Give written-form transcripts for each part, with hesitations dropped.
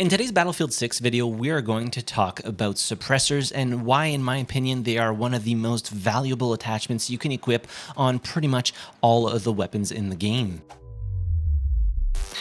In today's Battlefield 6 video, we are going to talk about suppressors and why, in my opinion, they are one of the most valuable attachments you can equip on pretty much all of the weapons in the game.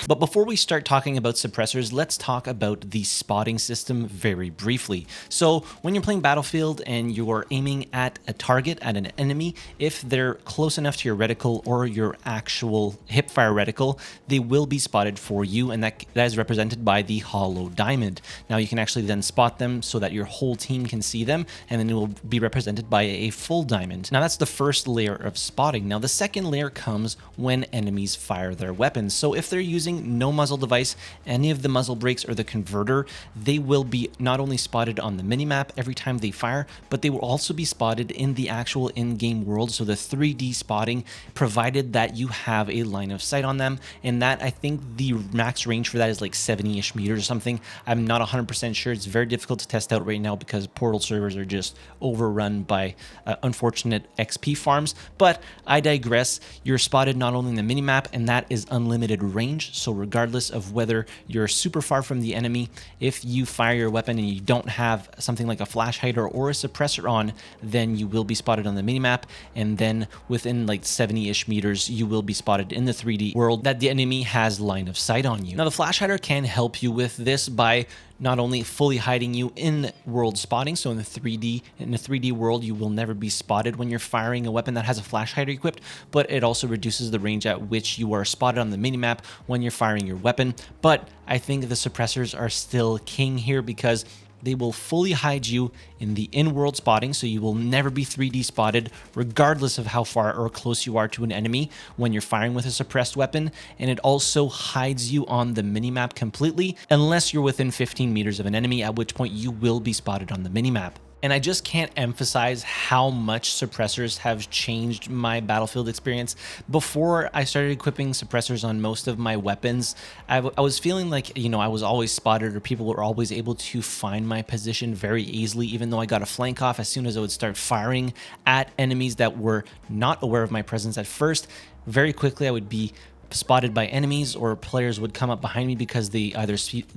But before we start talking about suppressors, let's talk about the spotting system very briefly. So when you're playing Battlefield and you're aiming at a target, at an enemy, if they're close enough to your reticle or your actual hipfire reticle, they will be spotted for you, and that is represented by the hollow diamond. Now you can actually then spot them so that your whole team can see them, and then it will be represented by a full diamond. Now that's the first layer of spotting. Now the second layer comes when enemies fire their weapons. So if they're using no muzzle device, any of the muzzle brakes or the converter, they will be not only spotted on the minimap every time they fire, but they will also be spotted in the actual in-game world. So the 3D spotting, provided that you have a line of sight on them, and that I think the max range for that is like 70-ish meters or something. I'm not 100% sure. It's very difficult to test out right now because portal servers are just overrun by unfortunate XP farms, but I digress. You're spotted not only in the minimap, and that is unlimited range. So regardless of whether you're super far from the enemy, if you fire your weapon and you don't have something like a flash hider or a suppressor on, then you will be spotted on the minimap, and then within like 70-ish meters, you will be spotted in the 3D world that the enemy has line of sight on you. Now the flash hider can help you with this by not only fully hiding you in world spotting, so in the 3D world, you will never be spotted when you're firing a weapon that has a flash hider equipped, but it also reduces the range at which you are spotted on the minimap when you're firing your weapon. But I think the suppressors are still king here because they will fully hide you in the in-world spotting, so you will never be 3D spotted regardless of how far or close you are to an enemy when you're firing with a suppressed weapon. And it also hides you on the minimap completely unless you're within 15 meters of an enemy, at which point you will be spotted on the minimap. And I just can't emphasize how much suppressors have changed my Battlefield experience. Before I started equipping suppressors on most of my weapons, I was feeling like, I was always spotted, or people were always able to find my position very easily, even though I got a flank off as soon as I would start firing at enemies that were not aware of my presence at first. Very quickly, I would be spotted by enemies, or players would come up behind me because they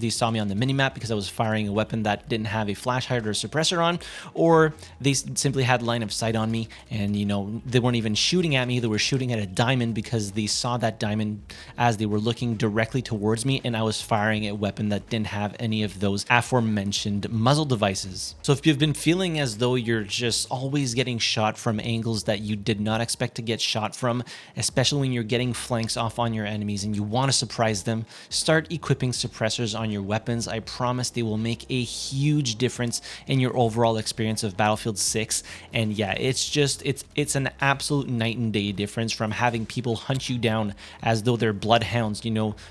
saw me on the minimap because I was firing a weapon that didn't have a flash hider or suppressor on, or they simply had line of sight on me, and they weren't even shooting at me, they were shooting at a diamond because they saw that diamond as they were looking directly towards me, and I was firing a weapon that didn't have any of those aforementioned muzzle devices. So if you've been feeling as though you're just always getting shot from angles that you did not expect to get shot from, especially when you're getting flanks off on your enemies and you want to surprise them, start equipping suppressors on your weapons. I promise they will make a huge difference in your overall experience of Battlefield 6. And yeah, it's an absolute night and day difference from having people hunt you down as though they're bloodhounds,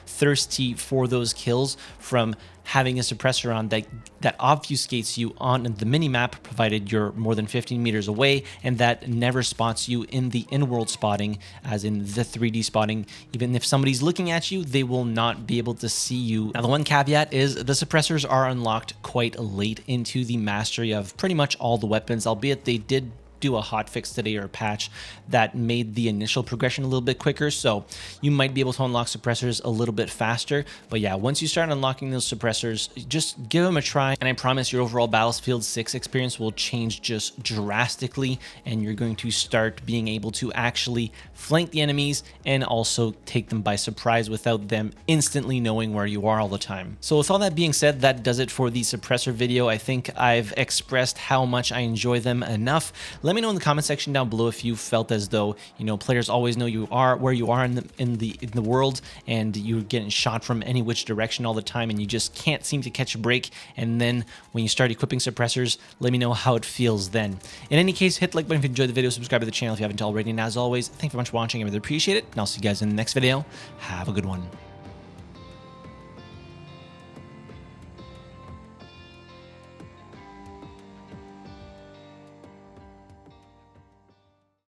thirsty for those kills, from having a suppressor on that obfuscates you on the minimap, provided you're more than 15 meters away, and that never spots you in the in-world spotting, as in the 3D spotting. Even if somebody's looking at you, they will not be able to see you. Now, the one caveat is the suppressors are unlocked quite late into the mastery of pretty much all the weapons, albeit they did do a hotfix today, or a patch that made the initial progression a little bit quicker, so you might be able to unlock suppressors a little bit faster. But yeah, once you start unlocking those suppressors, just give them a try, and I promise your overall Battlefield 6 experience will change just drastically, and you're going to start being able to actually flank the enemies and also take them by surprise without them instantly knowing where you are all the time. So with all that being said, that does it for the suppressor video. I think I've expressed how much I enjoy them enough. Let me know in the comment section down below if you felt as though, players always know where you are in the world, and you're getting shot from any which direction all the time, and you just can't seem to catch a break. And then when you start equipping suppressors, let me know how it feels then. In any case, hit the like button if you enjoyed the video, subscribe to the channel if you haven't already, and as always, thank you very much for watching. I really appreciate it, and I'll see you guys in the next video. Have a good one.